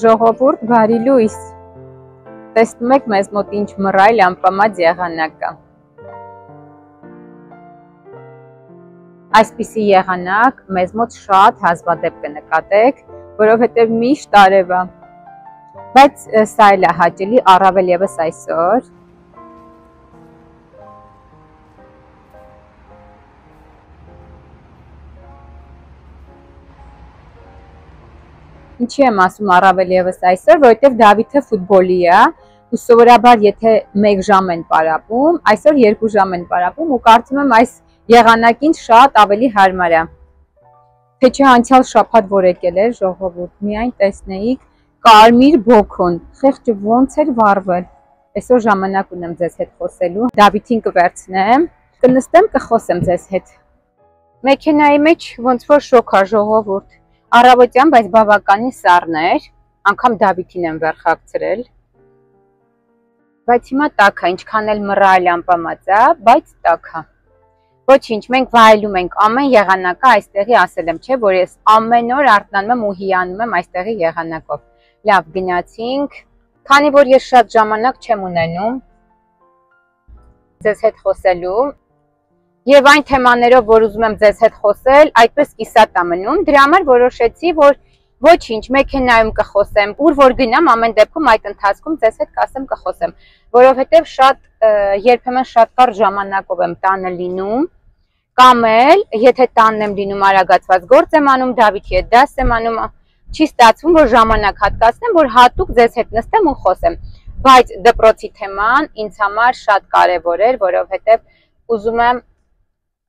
Ժողովուրդ, բարի լույս, տեսնում եք մեզ մոտ ինչ մռայլ ամպամած եղանակ կա։ Այսպիսի եղանակ մեզ մոտ շատ հազվադեպ կնկատեք, որովհետև միշտ արև է, բայց սա էլ է հաճելի, առավել ևս այսօր։ Ինչի եմ ասում առավել ևս այսօր, որովհետև Դավիթը ֆուտբոլի է, ու սովորաբար եթե 1 ժամ են պարապում, այսօր 2 ժամ են պարապում ու կարծում եմ այս եղանակին շատ ավելի հարմար է։ Թե չէ անցյալ շաբաթ որ եկել էր ժողովուրդ, միայն տեսնեիք կարմիր բոքոն, խեղճը ոնց էր վառվել։ Այսօր ժամանակ ունեմ ձեզ հետ խոսելու, Դավիթին կվերցնեմ, կնստեմ, կխոսեմ ձեզ հետ։ Մեքենայի մեջ ոնց որ շոկ է ժողովուրդ, առավոտյան, բայց բավականին սառն էր, անգամ Դավիթին եմ վերխակցրել, բայց հիմա տաք է, ինչքան էլ մռայլ ամպամած է, բայց տաք է։ Ոչինչ, մենք վայելում ենք ամեն եղանակը այստեղի, ասել եմ, չէ, որ ես ամեն օր արթնանում եմ ու հիանում եմ այստեղի եղանակով։ Լավ, գնացինք, քանի որ ես շատ ժամանակ չեմ ունենում ձեզ հետ խոսելու, եւ այն թեմաներով, որ ուզում եմ ձեզ հետ խոսել, այդպես կիսատ է մնում, դրա համար որոշեցի, որ ոչինչ, մեքենայում կխոսեմ, ուր որ գնամ, ամեն դեպքում այդ ընթացքում ձեզ հետ կասեմ կխոսեմ, որովհետև շատ երբեմն շատ կարճ ժամանակով եմ տանը լինում, կամ էլ եթե տանն եմ լինում արագացված գործ եմ անում, Դավիթի հետ դաս եմ անում, չի ստացվում, որ ժամանակ հատկացնեմ, որ հատուկ ձեզ հետ նստեմ ու խոսեմ, բայց դպրոցի թեման ինձ համար շատ կարևոր էր, որովհետև ուզում եմ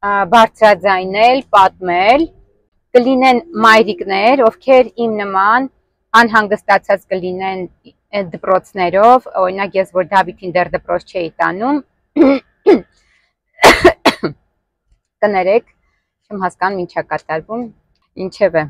բարձրաձայնել, պատմել, կլինեն մայրիկներ, ովքեր իմ նման անհանգստացած կլինեն դպրոցներով, օրինակ ես որ Դավիթին դեռ դպրոց չէի տանում, կներեք, չեմ հասկանում ինչա կատարվում, ինչև է։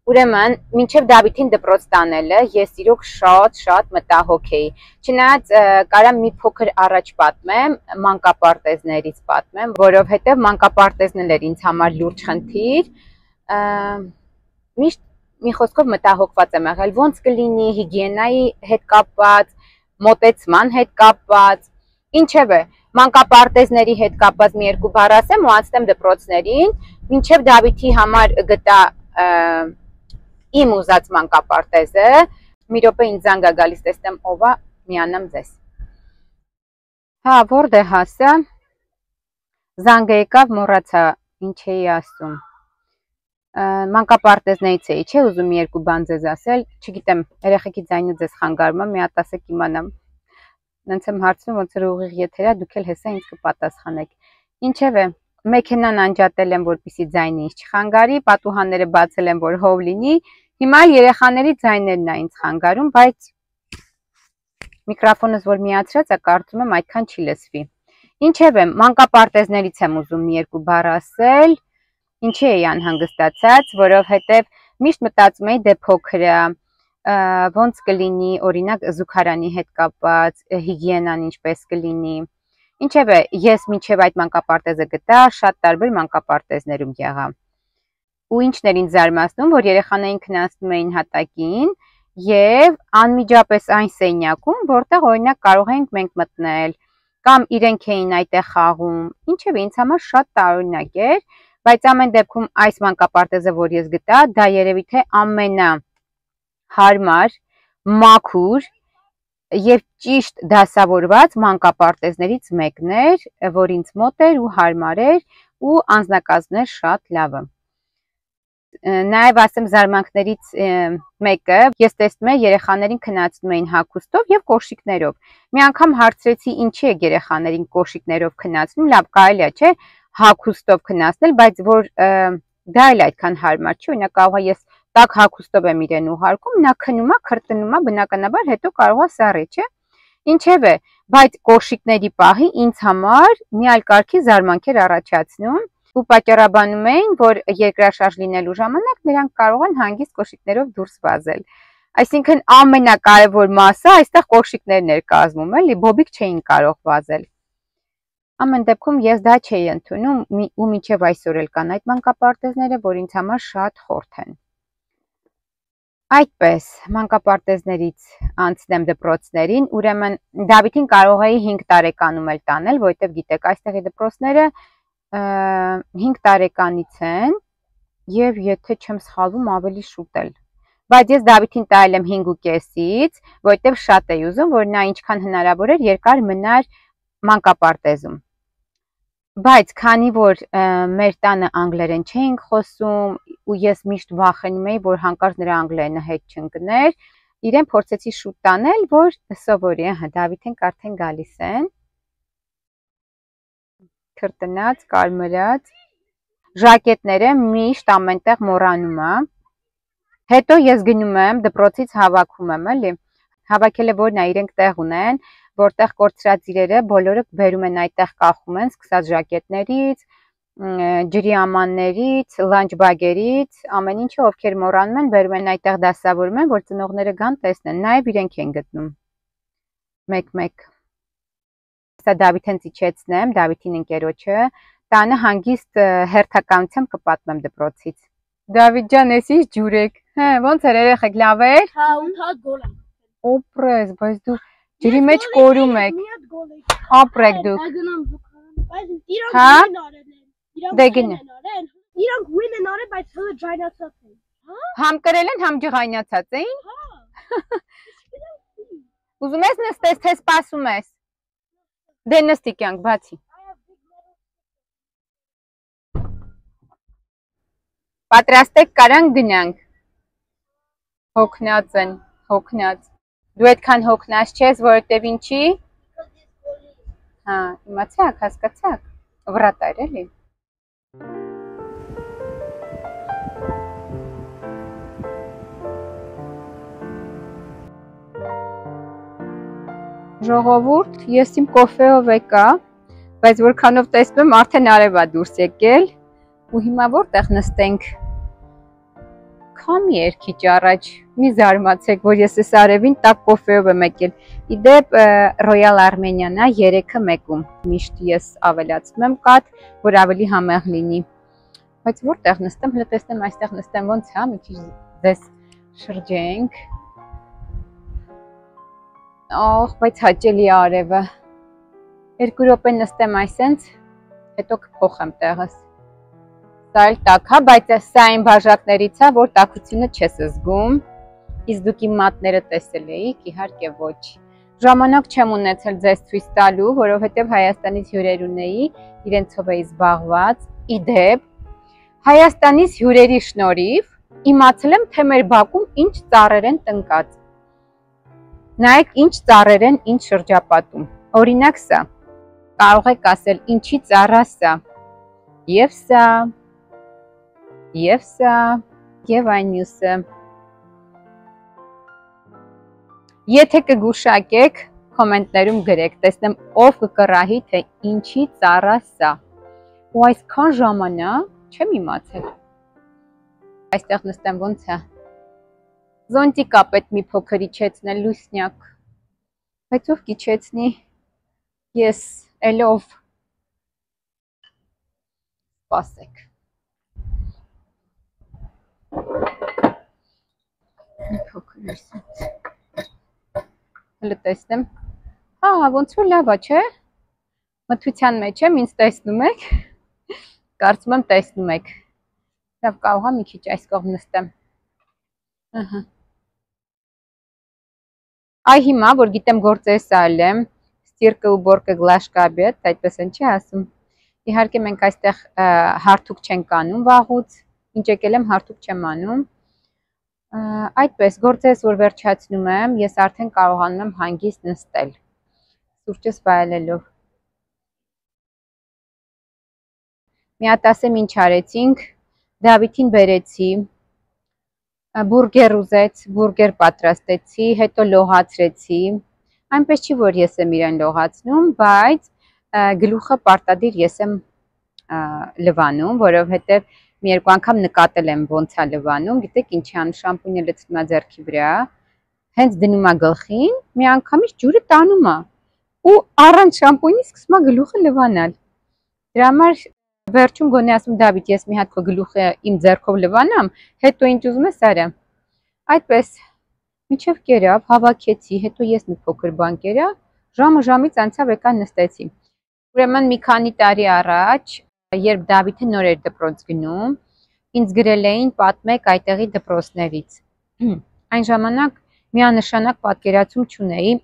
Ուրեմն, մինչև Դավիթին դպրոց տանելը, ես իրոք շատ մտահոգ էի, չնայած կարամ մի փոքր առաջ պատմեմ, մանկապարտեզներից պատմեմ, որովհետև մանկապարտեզն էր ինձ համար լուրջ խնդիր, միշտ մի խոսքով մտահոգված եմ եղել, ոնց կլինի հիգիենայի հետ կապված, մոտեցման հետ կապված, ինչև է, մանկապարտեզների հետ կապված մի երկու բառ ասեմ ու անցնեմ դպրոցներին, մինչև Դավիթի համար գտա իմ ուզած մանկապարտեզը, մի րոպե ինձ զանգ է գալիս, տեսնեմ ով է, միանամ ձեզ։ Հա, որտեղ հասա, զանգը եկավ, մոռացա, ինչ էի ասում, մանկապարտեզներից էի, չէ, ուզում մի երկու բան ձեզ ասել, չգիտեմ, երեխեքի ձայնը ձեզ խանգարում է, մի հատ ասեք իմանամ, նենց եմ հարցնում, ոնց որ ուղիղ եթեր է, դուք էլ հեսա ինձ կպատասխանեք, ինչև է, մեքենան անջատել եմ, որպեսզի ձայնը ինձ չխանգարի, պատուհանները բացել եմ, որ հով լինի, հիմա երեխաների ձայներն է ինձ խանգարում, բայց միկրոֆոնս որ միացրած է, կարծում եմ այդքան չի լսվի։ Ինչև է, մանկապարտեզներից եմ ուզում մի երկու բառ ասել, ինչի էի անհանգստացած, որովհետև միշտ մտածում էի դե փոքր է, ոնց կլինի, օրինակ զուգարանի հետ կապված, հիգիենան ինչպես կլինի, ինչև է, ես մինչև այդ մանկապարտեզը գտա, շատ տարբեր մանկապարտեզներում եղա, ու ինչն էր ինձ զարմացնում, որ երեխաներին քննացնում էին հատակին և անմիջապես այն սենյակում, որտեղ օրինակ կարող էինք մենք մտնել, կամ իրենք էին այդտեղ խաղում, ինչև է, ինձ համար շատ տարօրինակ էր, բայց ամեն դեպքում այս մանկապարտեզը, որ ես գտա, դա երևի թե ամենահարմար, մաքուր և ճիշտ դասավորված մանկապարտեզներից մեկն էր, որ ինձ մոտ էր ու հարմար էր ու անձնակազմն էր շատ լավը։ Նաև ասեմ զարմանքներից մեկը, ես տեսնում եմ երեխաներին քննացնում էին հագուստով և կոշիկներով։ Մի անգամ հարցրեցի ինչի է երեխաներին կոշիկներով քննացնում, լավ կարելի է, չէ, հագուստով քննացնել, բայց որ դա էլ այդքան հարմար չի, օրինակ կարող է ես տաք հագուստով եմ իրեն ուղարկում, նա քնում է, քրտնում է, բնականաբար հետո կարող է սառի, չէ։ Ինչև է, բայց կոշիկների պահի ինձ համար մի այլ կարգի զարմանք էր առաջացնում ու պատճառաբանում էին, որ երկրաշարժ լինելու ժամանակ նրանք կարող են հանգիստ կոշիկներով դուրս վազել։ Այսինքն ամենակարևոր մասը այստեղ կոշիկներն էր կազմում, էլի բոբիկ չէին կարող վազել։ Ամեն դեպքում ես դա չէի ընդունում ու մինչև այսօր էլ կան այդ մանկապարտեզները, որ ինձ համար շատ խորթ են։ Այդպես, մանկապարտեզներից անցնեմ դպրոցներին, ուրեմն Դավիթին կարող էի 5 տարեկանում էլ տանել, որովհետև գիտեք, այստեղի դպրոցները 5 տարեկանից են եւ եթե չեմ սխալվում ավելի շուտ էլ։ Բայց ես Դավիթին տայել եմ 5.5-ից, որովհետև շատ էի ուզում, որ նա ինչքան հնարավոր էր երկար մնար մանկապարտեզում։ Բայց քանի որ մեր տանը անգլերեն չէինք խոսում ու ես միշտ վախենում էի, որ հանկարծ նրա անգլերենը հետ չընկներ, իրեն փորձեցի շուտ տանել, որ սովորի, Դավիթենք արդեն գալիս են։ Քրտնած, կարմրած, ժակետները միշտ ամենտեղ մոռանում եմ։ Հետո ես գնում եմ, դպրոցից հավաքում եմ, էլի։ Հավաքել է որն է, իրենք տեղ ունեն, որտեղ կորցրած իրերը բոլորը բերում են այդտեղ կախում են, սկսած ժակետներից, ջրի ամաններից, լանչբագերից, ամեն ինչը ովքեր մոռանում են, բերում են այդտեղ դասավորում են, որ ծնողները գան տեսնեն, նաև իրենք են գտնում։ Մեկ-մեկ։ Սա Դավիթենց իջեցնեմ, Դավիթին ընկերոջը, տանը հանգիստ հերթականությամբ կպատմեմ դպրոցից։ Դավիթ ջան, ես ինչ ջուր եք։ Հա, ոնց էր երեխեք, լավ էր։ Հա, 8 գոլ եմ։ Օպրես, բայց դու ջրի մեջ կորում եք։ Ապրեք դուք։ Հա։ Դե գնա։ Իրանք win են արել, բայց հələ ջայնացած են։ Համ կրել են, համ ջղայնացած էին։ Հա։ Ուզում ես նստես, թե սպասում ես։ Դե նստի կյանք, բացի։ Պատրաստ եք, կարանք գնանք։ Հոգնած են, հոգնած։ Դու այդքան հոգնած չես, որովհետև ինչի։ Հա, իմացաք, հասկացաք։ Վրատար էլի։ Ժողովուրդ, ես իմ կոֆեով եկա, բայց որքանով տեսնում եմ արդեն արևա դուրս եկել ու հիմա որտեղ նստենք։ Քամի էր քիչ առաջ, մի զարմացեք, որ ես այս արևին տաք կոֆեով եմ եկել։ Իդեպ Royal Armenian-ն է 3-ը 1-ում։ Միշտ ես ավելացնում եմ կաթ, որ ավելի համեղ լինի։ Բայց որտեղ նստեմ, հələ տեսնեմ այստեղ նստեմ ոնց է, մի քիչ դες շրջենք։ Ահ, բայց հաճելի է արևը։ 2 րոպե նստեմ այսենց, հետո կփոխեմ տեղս։ Սա էլ տաք է, բայց սա այն բաժակներից է, որ տաքությունը չես զգում։ Իսկ դուք իմ մատները տեսել էիք, իհարկե ոչ։ Ժամանակ չեմ ունեցել ձեզ ցույց տալու, որովհետև Հայաստանից հյուրեր ունեի, իրենցով էի զբաղված։ Իդեպ, Հայաստանից հյուրերի շնորհիվ իմացել եմ, թե մեր բակում ինչ ծառեր են տնկած։ Նայեք ինչ ծառեր են ինչ շրջապատում։ Օրինակ սա։ Կարող եք ասել ինչի ծառա սա։ Եվ սա։ Եվ սա։ Եվ այն մյուսը։ Եթե կգուշակեք, կոմենտներում գրեք, տեսնեմ ով կկռահի, թե ինչի ծառա սա։ Ու այսքան ժամանակ չեմ իմացել։ Այստեղ նստեմ ոնց է։ Զոնտիկ է պետք մի փոքր իջեցնել լուսնյակ, բայց ով կիջեցնի, ես էլով, սպասեք, մի փոքր այսպես, հլը տեսնեմ, հա, ոնց որ լավ է, չէ, մթության մեջ եմ, ինձ տեսնում եք, կարծում եմ տեսնում եք, լավ կարող է մի քիչ այս կողմ նստեմ, Այ հիմա, որ գիտեմ գործերս այլ եմ, ստիրկը ու բորկը գլաշկա բետ, այդպես են չի ասում, իհարկե մենք այստեղ հարթուկ չենք անում վաղուց, ինչ եկել եմ հարթուկ չեմ անում, այդպես գործերս որ վերջացնում եմ, ես արդեն կարողանում եմ հանգիստ նստել, սուրճս վայելելով, մի հատ ասեմ ինչ արեցինք, Դավիթին բերեցի, բուրգեր ուզեց, բուրգեր պատրաստեցի, հետո լողացրեցի, այնպես չի, որ ես եմ իրեն լողացնում, բայց գլուխը պարտադիր ես եմ լվանում, որովհետև մի երկու անգամ նկատել եմ ոնց է լվանում, գիտեք ինչի անում, շամպունյը լցնում է ձեռքի վրա, հենց դնում է գլխին, մի անգամից ջուրը տանում է ու առանց շամպունի սկսում է գլուխը լվանալ, դրա համար վերջում գոնե ասում Դավիթ, ես մի հատ քո գլուխը իմ ձեռքով լվանամ, հետո ինչ ուզում ես արա։ Այդպես միջև կերավ, հավաքեցի, հետո ես մի փոքր բան կերա, ժամից անցավ եկա նստեցի։ Ուրեմն մի քանի տարի առաջ, երբ Դավիթը նոր էր դպրոց գնում, ինձ գրել էին պատմեք այդտեղի դպրոցներից։ Այն ժամանակ միանշանակ պատկերացում չունեի,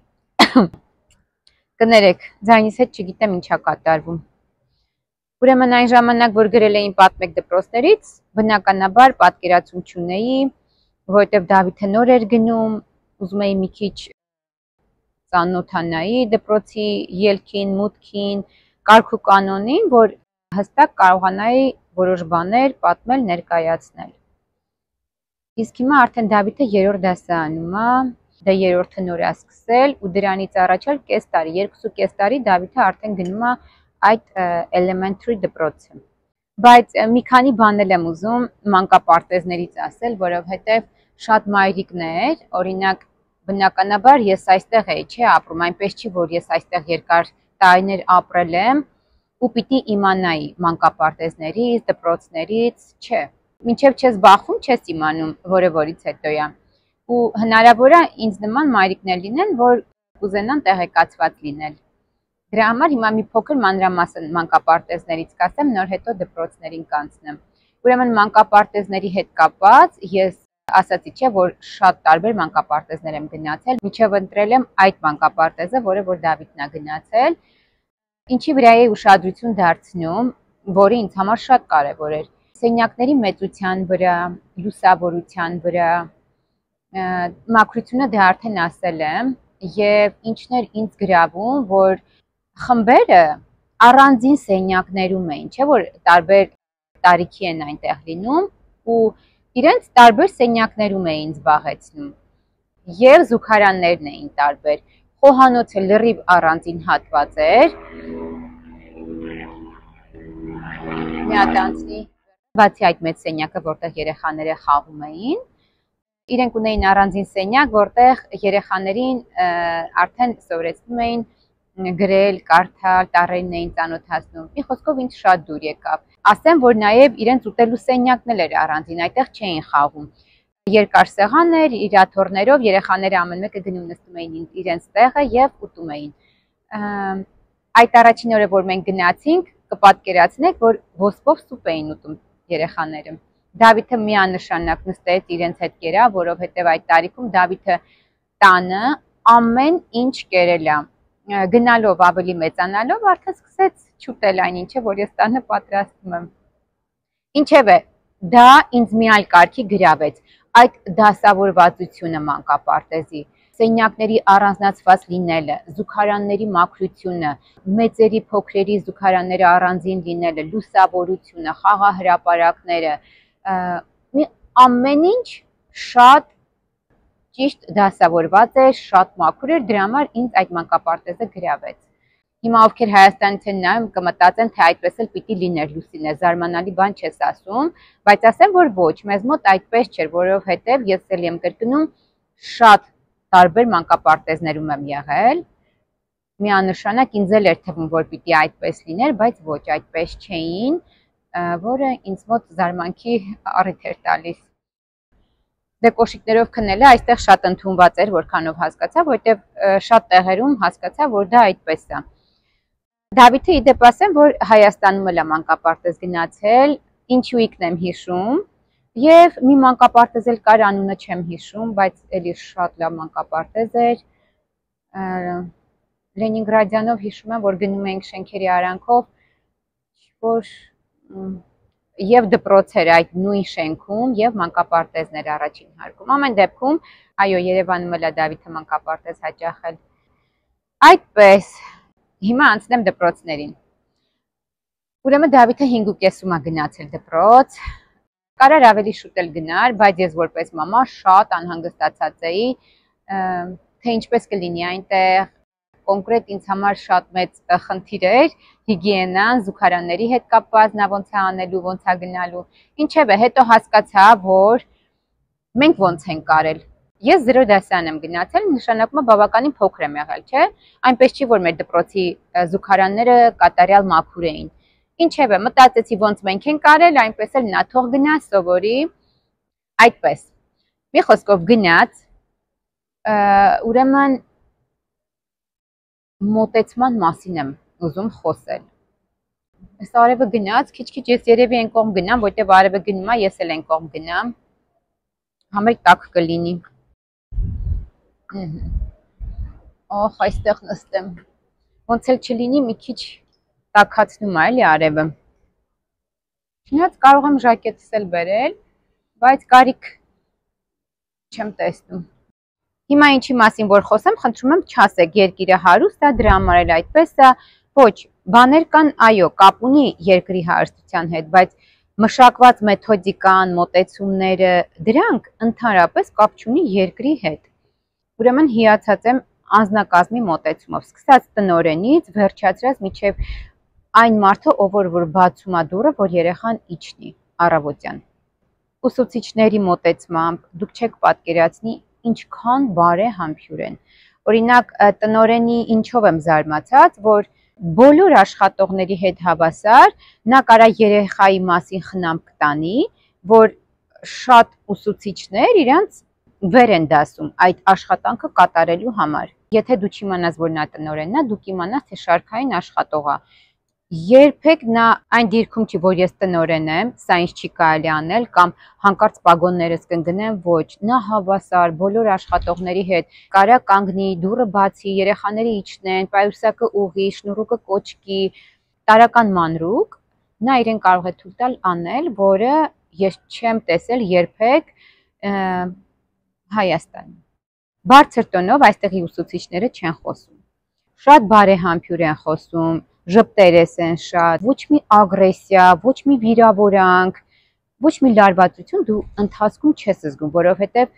կներեք, ձայնից հետ չգիտեմ ինչա կատարվում։ Ուրեմն այն ժամանակ, որ գրել էին պատմեք դպրոցներից, բնականաբար պատկերացում չունեի, որովհետև Դավիթը նոր էր գնում, ուզում էի մի քիչ ծանոթանայի դպրոցի ելքին, մուտքին, կարգ ու կանոնին, որ հստակ կարողանայի որոշ բաներ պատմել, ներկայացնել։ Իսկ հիմա արդեն Դավիթը 3-րդ դասարանում է, դա 3-րդը նոր է սկսել ու դրանից առաջ էլ կես տարի, 2.5 տարի Դավիթը արդեն գնում է այդ elementary դպրոցը։ Բայց մի քանի բաներ եմ ուզում մանկապարտեզներից ասել, որովհետև շատ մայրիկներ, օրինակ բնականաբար ես այստեղ էի, չէ, ապրում, այնպես չի, որ ես այստեղ երկար տարիներ ապրել եմ ու պիտի իմանայի մանկապարտեզներից, դպրոցներից, չէ։ Մինչև չես բախվում, չես իմանում, որը որից հետո է։ Ու հնարավոր է ինձ նման մայրիկներ լինեն, որ կուզենան տեղեկացված լինել։ Դրա համար հիմա մի փոքր մանրամասն մանկապարտեզներից կասեմ, նոր հետո դպրոցներին կանցնեմ։ Ուրեմն մանկապարտեզների հետ կապված ես ասացի, չէ, որ շատ տարբեր մանկապարտեզներ եմ գնացել, մինչև ընտրել եմ այդ մանկապարտեզը, որը որ Դավիթն է գնացել, ինչի վրա էի ուշադրություն դարձնում, որը ինձ համար շատ կարևոր էր։ Սենյակների մեծության վրա, լուսավորության վրա, մաքրությունը դա արդեն ասել եմ, եւ ինչն էր ինձ գրավում, որ խմբերը առանձին սենյակներում էին, չէ՞ որ տարբեր տարիքի են այնտեղ լինում ու իրենց տարբեր սենյակներում էին զբաղեցնում եւ զուգարաններն էին տարբեր։ Խոհանոցը լրիվ առանձին հատված էր։ Միատանցի բացի այդ մեծ սենյակը, որտեղ երեխաները խաղում էին, իրենք ունեին առանձին սենյակ, որտեղ երեխաներին արդեն սովորեցնում էին գրել, կարդալ, տառերին էին ծանոթացնում։ Մի խոսքով ինձ շատ դուր եկավ։ Ասեմ, որ նաև իրենց ուտելու սենյակն էր առանձին, այդտեղ չէին խաղում։ Երկար սեղան էր, իր աթոռներով երեխաները ամեն մեկը գնում նստում էին իրենց տեղը եւ ուտում էին։ Այդ առաջին օրը, որ մենք գնացինք, կպատկերացնեք, որ ոսպով սուպ էին ուտում երեխաները։ Դավիթը միանշանակ նստեց իրենց հետ կերավ, որովհետեւ այդ տարիքում Դավիթը տանը ամեն ինչ կերել է։ Գնալով ավելի մեծանալով արդեն սկսեց չուտել այն ինչը, որ ես տանը պատրաստում եմ։ Ինչևէ, դա ինձ մի այլ կարգի գրավեց, այդ դասավորվածությունը մանկապարտեզի, սենյակների առանձնացված լինելը, զուգարանների մաքրությունը, մեծերի փոքրերի զուգարանները առանձին լինելը, լուսավորությունը, խաղահրապարակները, ամեն ինչ շատ ճիշտ դասավորված էր, շատ մաքուր էր, դրա համար ինձ այդ մանկապարտեզը գրավեց։ Հիմա ովքեր Հայաստանից են նայում, կմտածեն, թե այդպես էլ պիտի լիներ, Լուսինե, զարմանալի բան չես ասում, բայց ասեմ, որ ոչ, մեզ մոտ այդպես չէր, որովհետև ես էլ եմ կրկնում, շատ տարբեր մանկապարտեզներում եմ եղել։ Միանշանակ ինձ էլ էր թվում, որ պիտի այդպես լիներ, բայց ոչ, այդպես չէին, որը ինձ մոտ զարմանքի առիթ էր տալիս։ Դե կոշիկներով քնելը այստեղ շատ ընդունված էր, որքանով հասկացա, որտեղ շատ տեղերում հասկացա, որ դա այդպես է։ Դավիթը իդեպ ասեմ, որ Հայաստանում էլ է մանկապարտեզ գնացել, Ինչուիկն եմ հիշում, եւ մի մանկապարտեզ էլ կար, անունը չեմ հիշում, բայց էլի շատ լավ մանկապարտեզ էր։ Լենինգրադյանով հիշում եմ, որ գնում էինք շենքերի արանքով, որ եւ դպրոց էր այդ նույն շենքում եւ մանկապարտեզներ առաջին հարկում։ Ամեն դեպքում, այո, Երևանում էլ է Դավիթը մանկապարտեզ հաճախել։ Այդպես, հիմա անցնեմ դպրոցներին։ Ուրեմն Դավիթը 5.5-ում է գնացել դպրոց։ Կարար ավելի շուտ էլ գնար, բայց ես որպես մամա շատ անհանգստացած էի, թե ինչպես կլինի այնտեղ։ Կոնկրետ ինձ համար շատ մեծ խնդիր էր հիգիենան, զուգարանների հետ կապված, նա ոնց է անելու, ոնց է գնալու։ Ինչևէ, հետո հասկացա, որ մենք ոնց ենք կարել։ Ես 0 դասարան եմ գնացել, նշանակում է բավականին փոքր եմ եղել, չէ՞։ Այնպես չի, որ մեր դպրոցի զուգարանները կատարյալ մաքուր էին։ Ինչևէ, մտածեցի ոնց մենք ենք կարել, այնպես էլ նա թող գնա, սովորի, այդպես։ Մի խոսքով գնաց, ուրեմն մոտեցման մասին եմ ուզում խոսել։ Այս արևը գնաց, քիչ-քիչ ես երևի այն կողմ գնամ, որտեղ արևը գնում է, ես էլ այն կողմ գնամ։ Համեր տաք կլինի։ Օհ, այստեղ նստեմ։ Ոնց էլ չլինի, մի քիչ տաքացնում է էլի արևը։ Չնայած կարող եմ ժակետս էլ բերել, բայց կարիք չեմ տեսնում։ Հիմա ինչի մասին որ խոսեմ, խնդրում եմ չասեք երկիրը հարուստ է, դրա համար էլ այդպես է, ոչ, բաներ կան, այո, կապ ունի երկրի հարստության հետ, բայց մշակված մեթոդիկան, մոտեցումները, դրանք ընդհանրապես կապ չունի երկրի հետ։ Ուրեմն հիացած եմ անձնակազմի մոտեցումով, սկսած տնօրենից, վերջացրած մինչև այն մարդը, ով որ բացում է դուռը, որ երեխան իջնի առավոտյան։ Ուսուցիչների մոտեցմամբ դուք չեք պատկերացնի ինչքան բարեհամբույր են։ Օրինակ, տնօրենի ինչով եմ զարմացած, որ բոլոր աշխատողների հետ հավասար նա կարա երեխայի մասին խնամք տանի, որ շատ ուսուցիչներ իրանց վեր են դասում այդ աշխատանքը կատարելու համար։ Եթե դու չիմանաս, որ նա տնօրենն է, դու կիմանաս, թե շարքային աշխատող է։ Երբեք նա այն դիրքում չի, որ ես տնօրեն եմ, սա ինչ չի կարելի անել, կամ հանկարծ պագոններս կընկնեմ, ոչ, նա հավասար բոլոր աշխատողների հետ կարա կանգնի, դուռը բացի, երեխաները իջնեն, պայուսակը ուղղի, շնուրուկը կոչկի, տարական մանրուկ, նա իրեն կարող է թույլ տալ անել, որը ես չեմ տեսել երբեք Հայաստանում։ Բարձր տոնով այստեղի ուսուցիչները չեն խոսում։ Շատ բարեհամբույր են խոսում, ժպտերես են շատ, ոչ մի ագրեսիա, ոչ մի վիրավորանք, ոչ մի լարվածություն դու ընթացքում չես զգում, որովհետև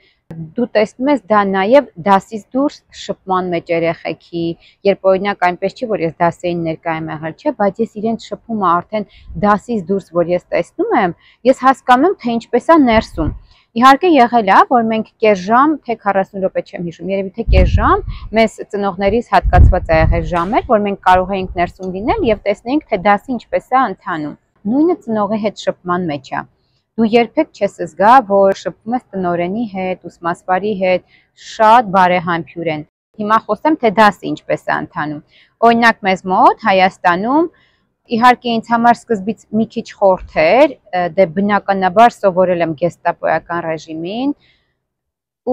դու տեսնում ես դա նաև դասից դուրս շփման մեջ երեխեքի, երբ օրինակ այնպես չի, որ ես դասերին ներկա եմ եղել, չէ, բայց ես իրենց շփումը արդեն դասից դուրս, որ ես տեսնում եմ, ես հասկանում եմ, թե ինչպես է ներսում։ Իհարկե եղել է, որ մենք կես ժամ, թե 40 րոպե չեմ հիշում, երևի թե կես ժամ, մեզ ծնողներից հատկացված է եղել ժամեր, որ մենք կարող էինք ներսում լինել եւ տեսնեինք, թե դասը ինչպես է ընթանում։ Նույնը ծնողի հետ շփման մեջ է։ Դու երբեք չես զգա, որ շփվում ես տնօրենի հետ, ուսմասվարի հետ, շատ բարեհամբույր են։ Հիմա խոսեմ, թե դասը ինչպես է ընթանում։ Օրինակ մեզ մոտ Հայաստանում իհարկե ինձ համար սկզբից մի քիչ խորթ էր, դե բնականաբար սովորել եմ գեստապոյական ռեժիմին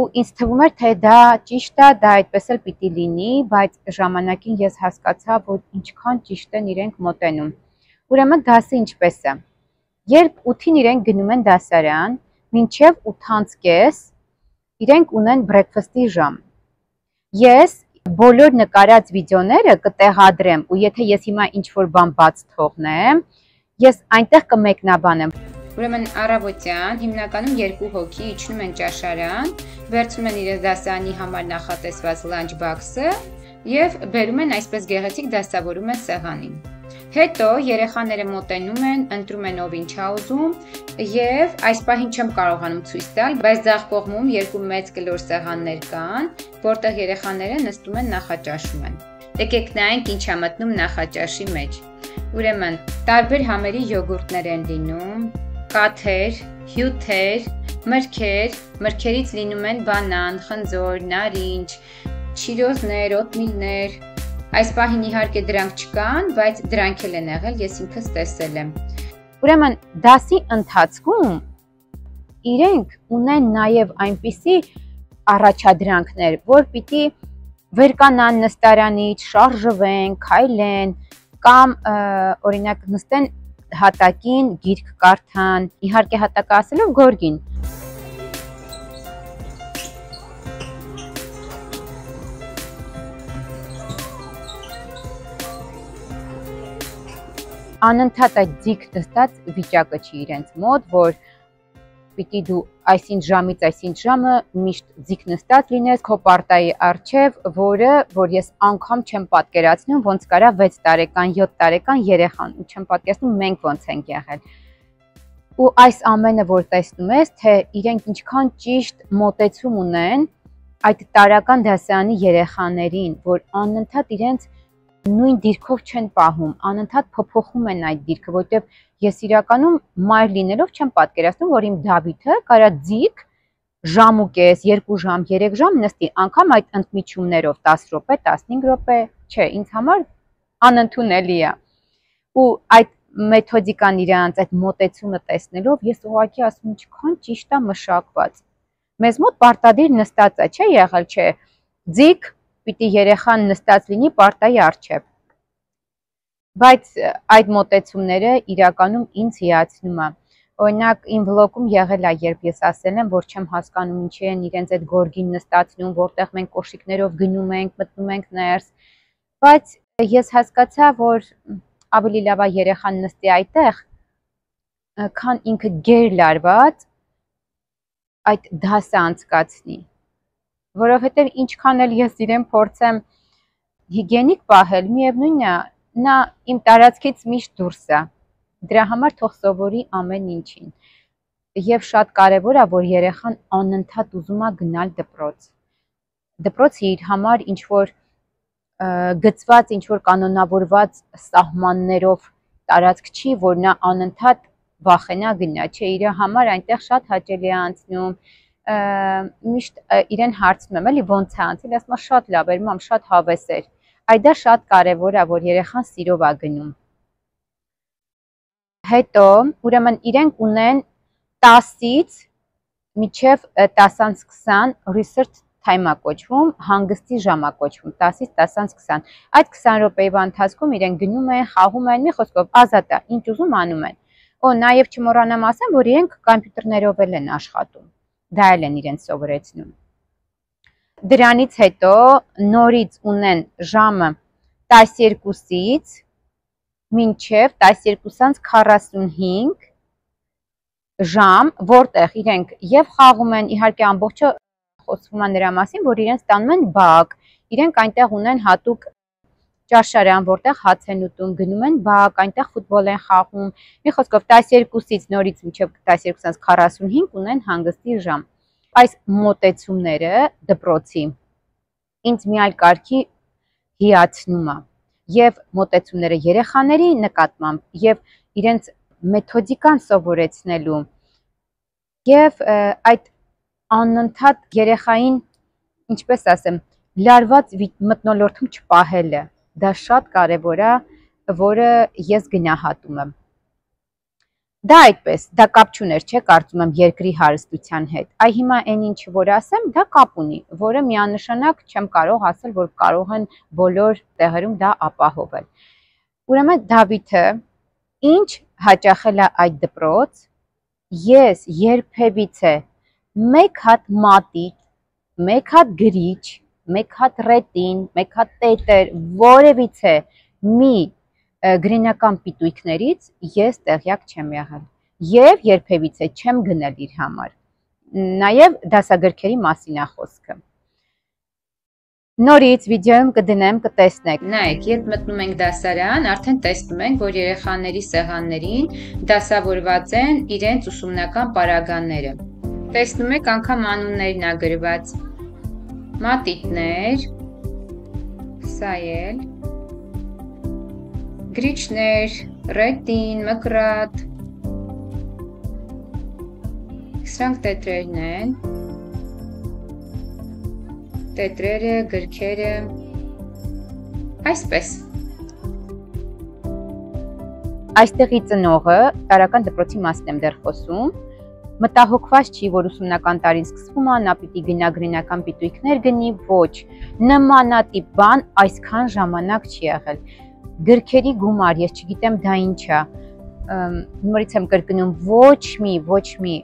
ու ինձ թվում էր, թե դա ճիշտ է, դա այդպես էլ պիտի լինի, բայց ժամանակին ես հասկացա, որ ինչքան ճիշտ են իրենք մոտենում։ Ուրեմն դասը ինչպես է։ Երբ 8-ին իրենք գնում են դասարան, մինչև 8:30 իրենք ունեն բրեքֆասթի ժամ։ Ես բոլոր նկարած վիդեոները կտեղադրեմ ու եթե ես հիմա ինչ-որ բան բաց թողնեմ, ես այնտեղ կմեկնաբանեմ։ Ուրեմն առավոտյան հիմնականում 2 հոգի իջնում են ճաշարան, վերցնում են իրենց դասարանի համար նախատեսված լանչ բաքսը եւ բերում են այսպես գեղեցիկ դասավորում են սեղանին։ Հետո երեխաները մոտենում են, ընտրում են ով ինչ է ուզում եւ այս պահին չեմ կարողանում ցույց տալ, բայց ձախ կողմում 2 մեծ կլոր սեղաններ կան, որտեղ երեխաները նստում են նախաճաշում են։ Եկեք նայենք ինչ է մտնում նախաճաշի մեջ։ Ուրեմն տարբեր համերի յոգուրտներ են լինում, կաթեր, հյութեր, մրգերից լինում են բանան, խնձոր, նարինջ, չիրոզներ, օտմիլներ։ Այս պահին իհարկե դրանք չկան, բայց դրանք էլ են եղել, ես ինքս տեսել եմ։ Ուրեմն դասի ընթացքում իրենք ունեն նաև այնպիսի առաջադրանքներ, որ պիտի վերկանան նստարանից, շարժվեն, քայլեն կամ օրինակ նստեն հատակին, գիրք կարդան, իհարկե հատակը ասելով գորգին։ Անընդհատ այդ ձիգ նստած վիճակը չի իրենց մոտ, որ պիտի դու այսինչ ժամից այսինչ ժամը միշտ ձիգ նստած լինես քո պարտայի առջև, որ ես անգամ չեմ պատկերացնում ոնց կարա 6 տարեկան, 7 տարեկան երեխան, ու չեմ պատկերացնում մենք ոնց ենք եղել։ Ու այս ամենը որ տեսնում ես, թե իրենք ինչքան ճիշտ մոտեցում ունեն այդ տարական դասարանի երեխաներին, որ անընդհատ իրենց նույն դիրքով չեն պահում, անընդհատ փոփոխում են այդ դիրքը, որտեղ ես իրականում մայր լինելով չեմ պատկերացնում, որ իմ Դավիթը կարա ձիգ ժամուկես, 2 ժամ, 3 ժամ նստի, անգամ այդ ընդմիջումներով 10 րոպե, 15 րոպե, չէ, ինձ համար անընդունելի է։ Ու այդ մեթոդիկան իրանց այդ մոտեցումը տեսնելով ես ուղղակի ասում եմ, ինչքան ճիշտ է մշակված։ Մեզ մոտ պարտադիր նստած է, չէ՞ եղել, չէ։ Ձիգ պիտի երեխան նստած լինի պարտայի առջև։ Բայց այդ մոտեցումները իրականում ինձ հիացնում է։ Օրինակ իմ վլոգում եղել է, երբ ես ասել եմ, որ չեմ հասկանում ինչի են իրենց այդ գորգին նստացնում, որտեղ մենք կոշիկներով գնում ենք, մտնում ենք ներս, բայց ես հասկացա, որ ավելի լավ է երեխան նստի այդտեղ, քան ինքը գերլարված այդ դասը անցկացնի, որովհետև ինչքան էլ ես իրեն փորձեմ հիգիենիկ պահել, միևնույնն է, նա իմ տարածքից միշտ դուրս է, դրա համար թող սովորի ամեն ինչին, և շատ կարևոր է, որ երեխան անընդհատ ուզում է գնալ դպրոց, դպրոցը իր համար ինչ-որ գծված, ինչ-որ կանոնավորված սահմաններով տարածք չի, որ նա անընդհատ վախենա գնա, չէ, իր համար այնտեղ շատ հաճելի է անցնում, միշտ իրեն հարցնում եմ, էլի ոնց է անցել, ասում է շատ լավ էր, մամ, շատ հավես էր, այդ դա շատ կարևոր է, որ երեխան սիրով է գնում։ Հետո, ուրեմն իրենք ունեն 10-ից մինչև 10-20 research time-ա կոչվում, հանգստի ժամ է կոչվում, 10-ից 10-20, այդ 20 րոպեի ընթացքում իրենք գնում են, խաղում են, մի խոսքով ազատ է, ինչ ուզում անում են։ Օ, նաև չմոռանամ ասեմ, որ իրենք կոմպյուտերներով էլ են աշխատում, դա էլ են իրենց սովորեցնում։ Դրանից հետո նորից ունեն ժամը 12-ից մինչև 12:45 ժամ, որտեղ իրենք և խաղում են, իհարկե ամբողջը խոսվում է նրա մասին, որ իրենց տանում են բակ, իրենք այնտեղ ունեն հատուկ ճաշարան, որտեղ հաց են ուտում, գնում են բակ, այնտեղ ֆուտբոլ են խաղում, մի խոսքով 12-ից նորից մինչև 12:45 ունեն հանգստի ժամ։ Այս մոտեցումները դպրոցի ինձ մի այլ կարգի հիացնում է, և մոտեցումները երեխաների նկատմամբ, և իրենց մեթոդիկան սովորեցնելու, և այդ անընդհատ երեխային, ինչպես ասեմ, լարված մթնոլորտում չպահելը, դա շատ կարևոր է, որը ես գնահատում եմ։ Դա այդպես, դա կապ չուներ, չէ, կարծում եմ երկրի հարստության հետ, այ հիմա այն ինչը որ ասեմ, դա կապ ունի, որը միանշանակ չեմ կարող ասել, որ կարող են բոլոր տեղերում դա ապահովել։ Ուրեմն Դավիթը ինչ հաճախել է այդ դպրոց, ես երբևիցե մեկ հատ մատիտ, մեկ հատ գրիչ, մեկ հատ ռետին, մեկ հատ տետր, որևիցե մի գրինական պիտույքներից ես տեղյակ չեմ եղել և երբևիցե չեմ գնել իր համար, նաև դասագրքերի մասին է խոսքը։ Նորից վիդեոյում կդնեմ, կտեսնեք։ Նայեք, երբ մտնում ենք դասարան, արդեն տեսնում ենք, որ երեխաների սեղաններին դասավորված են իրենց ուսումնական պարագաները։ Տեսնում եք, անգամ անուններն է գրված։ Մատիտներ, սա էլ գրիչներ, ռետին, մկրատ, սրանք տետրերն են, տետրերը, գրքերը, այսպես։ Այստեղի ծնողը, տարրական դպրոցի մասին եմ դեռ խոսում, մտահոգված չի, որ ուսումնական տարին սկսվում է, նա պիտի գնա գրինական պիտույքներ գնի, ոչ, նմանատիպ բան այսքան ժամանակ չի եղել։ Գրքերի գումար, ես չգիտեմ դա ինչ է, նորից եմ կրկնում, ոչ մի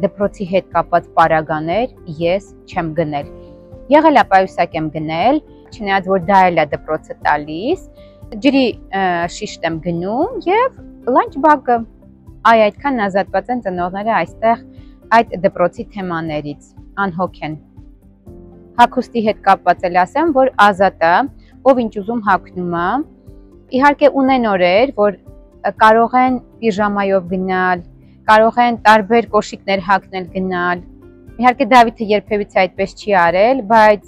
դպրոցի հետ կապված պարագաներ ես չեմ գնել։ Եղել է պայուսակ եմ գնել, չնայած որ դա էլ է դպրոցը տալիս, ջրի շիշտ եմ գնում և լանչ բակը, այ այդքան ազատված են ծնողները այստեղ այդ դպրոցի թեմաներից, անհոգ են։ Հագուստի հետ կապված էլ ասեմ, որ ազատ է, ով ինչ ուզում հագնում է, իհարկե ունեն օրեր, որ կարող են պիժամայով գնալ, կարող են տարբեր կոշիկներ հագնել գնալ, իհարկե Դավիթը երբևիցե այդպես չի արել, բայց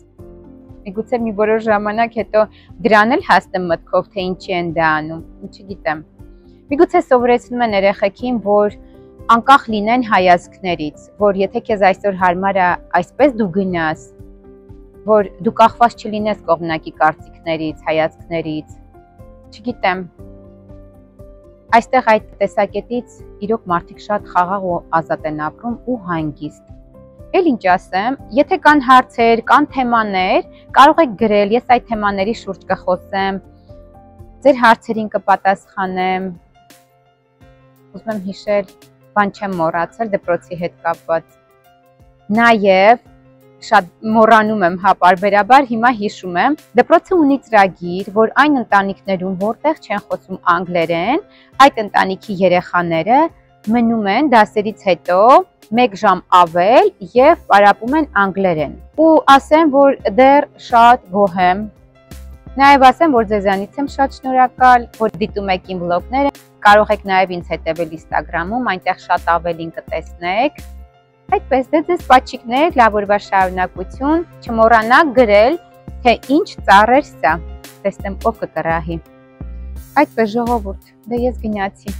միգուցե մի որոշ ժամանակ հետո դրան էլ հասնեմ մտքով, թե ինչի են դա անում, չգիտեմ։ Միգուցե սովորեցնում են երեխեքին, որ անկախ լինեն հայացքներից, որ եթե քեզ այսօր հարմար է այսպես դու գնաս, որ դու կախված չլինես կողմնակի կարծիքներից, հայացքներից, չգիտեմ, այստեղ այդ տեսակետից իրոք մարդիկ շատ խաղաղ ու ազատ են ապրում ու հանգիստ։ Էլ ինչ ասեմ, եթե կան հարցեր, կան թեմաներ, կարող եք գրել, ես այդ թեմաների շուրջ կխոսեմ, ձեր հարցերին կպատասխանեմ, ուզում եմ հիշել, բան չեմ մոռացել դպրոցի հետ կապված, նաև շատ մոռանում եմ պարբերաբար, հիմա հիշում եմ, դպրոցը ունի ծրագիր, որ այն ընտանիքներում, որտեղ չեն խոսում անգլերեն, այդ ընտանիքի երեխաները մնում են դասերից հետո 1 ժամ ավել եւ պարապում են անգլերեն։ Ու ասեմ, որ դեռ շատ գոհ եմ։ Նաև ասեմ, որ ձեզանից եմ շատ շնորհակալ, որ դիտում եք իմ վլոգները։ Կարող եք նաև ինձ հետևել Instagram-ում, այնտեղ շատ ավելին կտեսնեք։ Այդպես դե ձեզ պաչիկներ, լավ օրվա շարունակություն, չմոռանաք գրել, թե ինչ ծառ էր սա, տեսնեմ ով կկռահի։ Այդպես ժողովուրդ, դե ես գնացի։